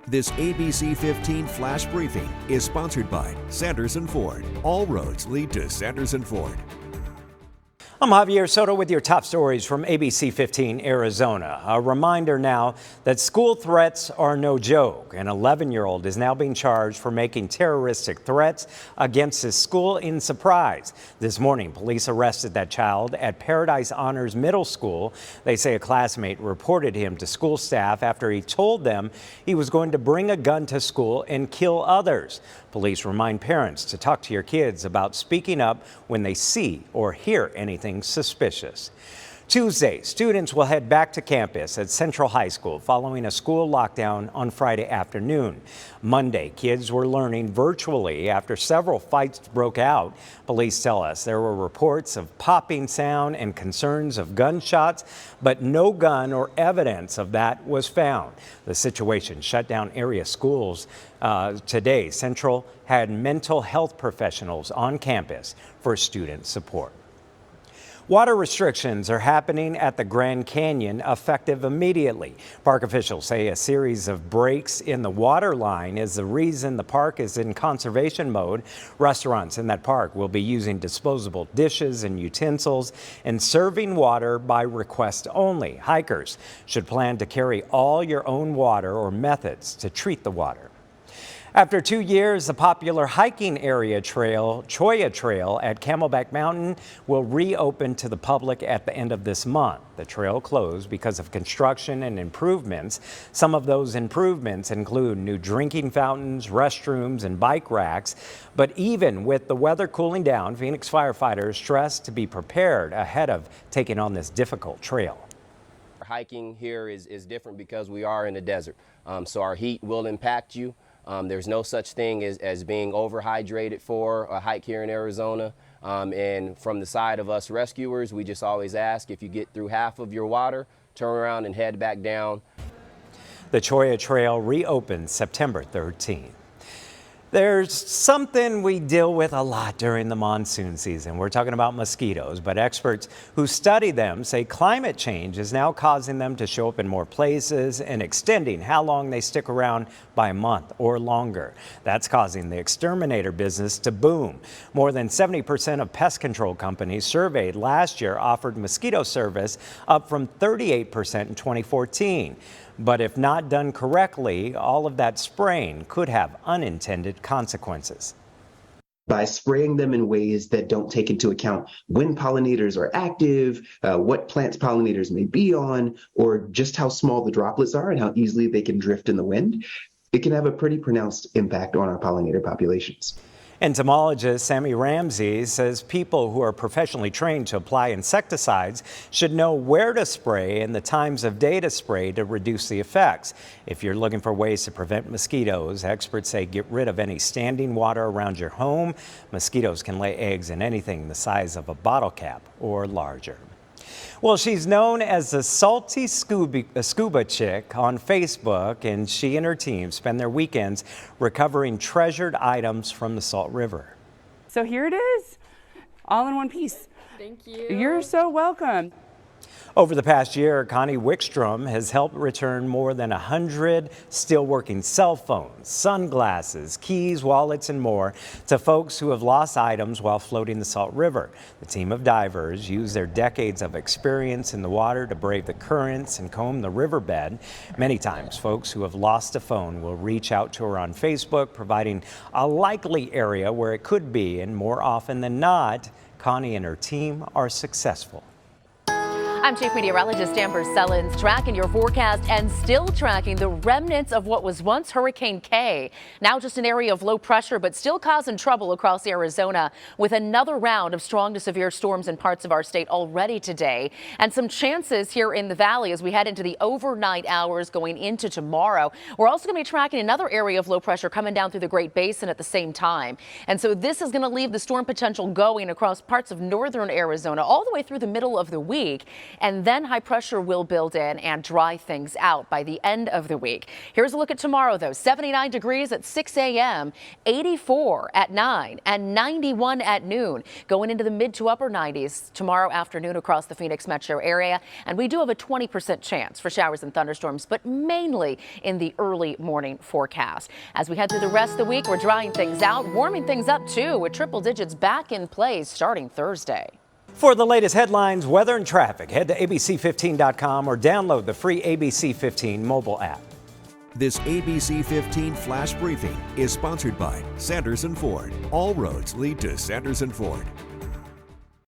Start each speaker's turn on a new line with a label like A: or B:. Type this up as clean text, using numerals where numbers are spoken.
A: This ABC15 flash briefing is sponsored by Sanderson Ford. All roads lead to Sanderson Ford.
B: I'm Javier Soto with your top stories from ABC15 Arizona. A reminder now that school threats are no joke. An 11-year-old is now being charged for making terroristic threats against his school in Surprise. This morning, police arrested that child at Paradise Honors Middle School. They say a classmate reported him to school staff after he told them he was going to bring a gun to school and kill others. Police remind parents to talk to your kids about speaking up when they see or hear anything suspicious. Tuesday, students will head back to campus at Central High School following a school lockdown on Friday afternoon. Monday, kids were learning virtually after several fights broke out. Police tell us there were reports of popping sound and concerns of gunshots, but no gun or evidence of that was found. The situation shut down area schools. Today, Central had mental health professionals on campus for student support. Water restrictions are happening at the Grand Canyon effective immediately. Park officials say a series of breaks in the water line is the reason the park is in conservation mode. Restaurants in that park will be using disposable dishes and utensils and serving water by request only. Hikers should plan to carry all your own water or methods to treat the water. After 2 years, the popular hiking area trail, Cholla Trail at Camelback Mountain, will reopen to the public at the end of this month. The trail closed because of construction and improvements. Some of those improvements include new drinking fountains, restrooms, and bike racks. But even with the weather cooling down, Phoenix firefighters stress to be prepared ahead of taking on this difficult trail.
C: Hiking here is different because we are in the desert, so our heat will impact you. There's no such thing as being overhydrated for a hike here in Arizona. And from the side of us rescuers, we just always ask if you get through half of your water, turn around and head back down.
B: The Cholla Trail reopens September 13th. There's something we deal with a lot during the monsoon season. We're talking about mosquitoes, but experts who study them say climate change is now causing them to show up in more places and extending how long they stick around by a month or longer. That's causing the exterminator business to boom. More than 70% of pest control companies surveyed last year offered mosquito service, up from 38% in 2014. But if not done correctly, all of that spraying could have unintended consequences.
D: By spraying them in ways that don't take into account when pollinators are active, what plants pollinators may be on, or just how small the droplets are and how easily they can drift in the wind, it can have a pretty pronounced impact on our pollinator populations.
B: Entomologist Sammy Ramsey says people who are professionally trained to apply insecticides should know where to spray and the times of day to spray to reduce the effects. If you're looking for ways to prevent mosquitoes, experts say get rid of any standing water around your home. Mosquitoes can lay eggs in anything the size of a bottle cap or larger. Well, she's known as the Salty Scuba Chick on Facebook, and she and her team spend their weekends recovering treasured items from the Salt River.
E: So here it is, all in one piece.
F: Thank you.
E: You're so welcome.
B: Over the past year, Connie Wickstrom has helped return more than 100 still working cell phones, sunglasses, keys, wallets, and more to folks who have lost items while floating the Salt River. The team of divers use their decades of experience in the water to brave the currents and comb the riverbed. Many times, folks who have lost a phone will reach out to her on Facebook, providing a likely area where it could be, and more often than not, Connie and her team are successful.
F: I'm Chief Meteorologist Amber Sellens, tracking your forecast and still tracking the remnants of what was once Hurricane K. Now just an area of low pressure, but still causing trouble across Arizona, with another round of strong to severe storms in parts of our state already today, and some chances here in the valley as we head into the overnight hours going into tomorrow. We're also going to be tracking another area of low pressure coming down through the Great Basin at the same time. And so this is going to leave the storm potential going across parts of northern Arizona all the way through the middle of the week. and then high pressure will build in and dry things out by the end of the week. Here's a look at tomorrow, though. 79 degrees at 6 a.m., 84 at 9, and 91 at noon. Going into the mid to upper 90s tomorrow afternoon across the Phoenix metro area. And we do have a 20% chance for showers and thunderstorms, but mainly in the early morning forecast. As we head through the rest of the week, we're drying things out, warming things up too, with triple digits back in place starting Thursday.
B: For the latest headlines, weather and traffic, head to ABC15.com or download the free ABC15 mobile app.
A: This ABC15 Flash Briefing is sponsored by Sanderson Ford. All roads lead to Sanderson Ford.